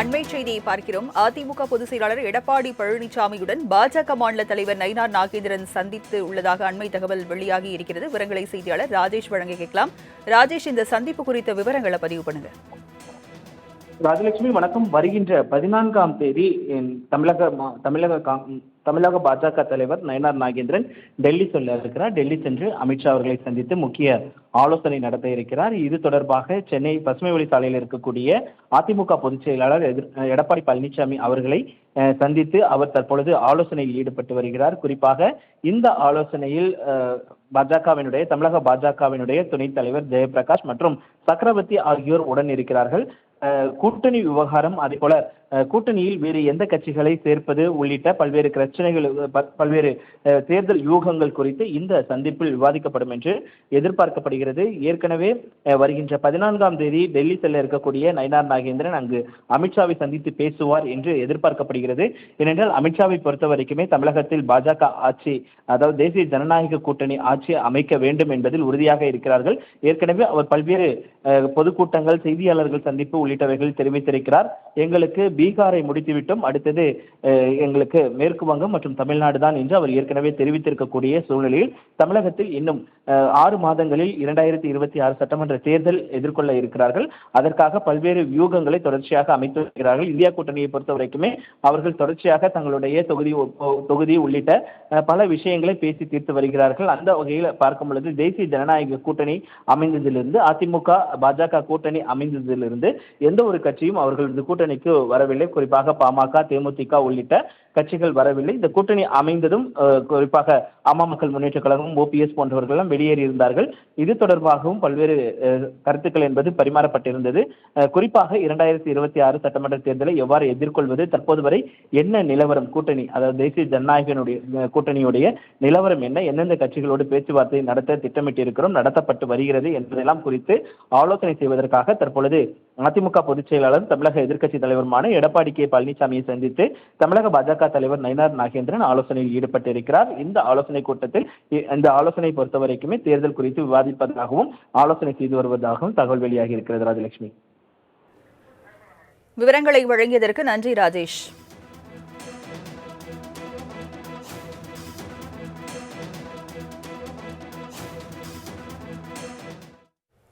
அண்மை செய்தியை பார்க்கிறோம். அதிமுக பொதுச் செயலாளர் எடப்பாடி பழனிசாமியுடன் பாஜக மாநில தலைவர் நயினார் நாகேந்திரன் சந்தித்து உள்ளதாக அண்மை தகவல் வெளியாகி இருக்கிறது. விவரங்களை செய்தியாளர் ராஜேஷ் வழங்க கேட்கலாம். ராஜேஷ், இந்த சந்திப்பு குறித்த விவரங்களை பதிவு பண்ணுங்க. ராஜலட்சுமி வணக்கம். வருகின்ற 14ஆம் தேதி தமிழக பாஜக தலைவர் நயினார் நாகேந்திரன் டெல்லி செல்ல இருக்கிறார். டெல்லி சென்று அமித்ஷா அவர்களை சந்தித்து முக்கிய ஆலோசனை நடத்த இருக்கிறார். இது தொடர்பாக சென்னை பசுமை வழி சாலையில் இருக்கக்கூடிய அதிமுக பொதுச் செயலாளர் எடப்பாடி பழனிசாமி அவர்களை சந்தித்து அவர் தற்பொழுது ஆலோசனையில் ஈடுபட்டு வருகிறார். குறிப்பாக இந்த ஆலோசனையில் தமிழக பாஜகவினுடைய துணைத் தலைவர் ஜெயபிரகாஷ் மற்றும் சக்கரவர்த்தி ஆகியோர் உடன் இருக்கிறார்கள். கூட்டணி விவகாரம், அதே போல கூட்டணியில் வேறு எந்த கட்சிகளை சேர்ப்பது உள்ளிட்ட பல்வேறு பிரச்சனைகள், பல்வேறு தேர்தல் யூகங்கள் குறித்து இந்த சந்திப்பில் விவாதிக்கப்படும் என்று எதிர்பார்க்கப்படுகிறது. ஏற்கனவே வருகின்ற 14ஆம் தேதி டெல்லி செல்ல இருக்கக்கூடிய நயினார் நாகேந்திரன் அங்கு அமித்ஷாவை சந்தித்து பேசுவார் என்று எதிர்பார்க்கப்படுகிறது. ஏனென்றால் அமித்ஷாவை பொறுத்த வரைக்குமே தமிழகத்தில் பாஜக ஆட்சி, அதாவது தேசிய ஜனநாயக கூட்டணி ஆட்சி அமைக்க வேண்டும் என்பதில் உறுதியாக இருக்கிறார்கள். ஏற்கனவே அவர் பல்வேறு பொதுக்கூட்டங்கள், செய்தியாளர்கள் சந்திப்பு உள்ளிட்டவைகள் தெரிவித்திருக்கிறார். எங்களுக்கு பீகாரை முடித்துவிட்டோம், அடுத்தது எங்களுக்கு மேற்கு வங்கம் மற்றும் தமிழ்நாடு தான் என்று அவர் ஏற்கனவே தெரிவித்திருக்கக்கூடிய சூழ்நிலையில் தமிழகத்தில் இன்னும் 6 மாதங்களில் 2026 சட்டமன்ற தேர்தல் எதிர்கொள்ள இருக்கிறார்கள். அதற்காக பல்வேறு வியூகங்களை தொடர்ச்சியாக அமைத்து வருகிறார்கள். இந்தியா கூட்டணியை பொறுத்த வரைக்குமே அவர்கள் தொடர்ச்சியாக தங்களுடைய தொகுதி உள்ளிட்ட பல விஷயங்களை பேசி தீர்த்து வருகிறார்கள். அந்த வகையில் பார்க்கும் பொழுது தேசிய ஜனநாயக கூட்டணி அமைந்ததிலிருந்து, அதிமுக பாஜக கூட்டணி அமைந்ததிலிருந்து எந்த ஒரு கட்சியும் அவர்களது கூட்டணிக்கு வரவில்லை. குறிப்பாக பாமக, தேமுதிக உள்ளிட்ட கட்சிகள் வரவில்லை. இந்த கூட்டணி அமைந்ததும் குறிப்பாக அம்மா மக்கள் முன்னேற்ற கழகம், ஓபிஎஸ் போன்றவர்கள் வெளியேறி இருந்தார்கள். இது தொடர்பாகவும் பல்வேறு கருத்துக்கள் என்பது பரிமாறப்பட்டிருந்தது. குறிப்பாக 2026 சட்டமன்ற தேர்தலை எவ்வாறு எதிர்கொள்வது, தற்போது வரை என்ன நிலவரம், கூட்டணி அதாவது தேசிய ஜனநாயக கூட்டணியுடைய நிலவரம் என்ன, எந்தெந்த கட்சிகளோடு பேச்சுவார்த்தை நடத்த திட்டமிட்டிருக்கிறோம், நடத்தப்பட்டு வருகிறது என்பதெல்லாம் குறித்து ஆலோசனை செய்வதற்காக தற்பொழுது அதிமுக பொதுச் செயலாளர் தமிழக எதிர்க்கட்சி தலைவருமான எடப்பாடி கே பழனிசாமியை சந்தித்து தமிழக பாஜக தலைவர் நயினார் நாகேந்திரன் ஆலோசனையில் ஈடுபட்டிருக்கிறார். இந்த ஆலோசனை கூட்டத்தில் இந்த ஆலோசனை பொறுத்தவரைக்குமே தேர்தல் குறித்து விவாதிப்பதாகவும் ஆலோசனை செய்து வருவதாகவும் தகவல் வெளியாகி இருக்கிறது. ராஜலட்சுமி, விவரங்களை வழங்கியதற்கு நன்றி ராஜேஷ்.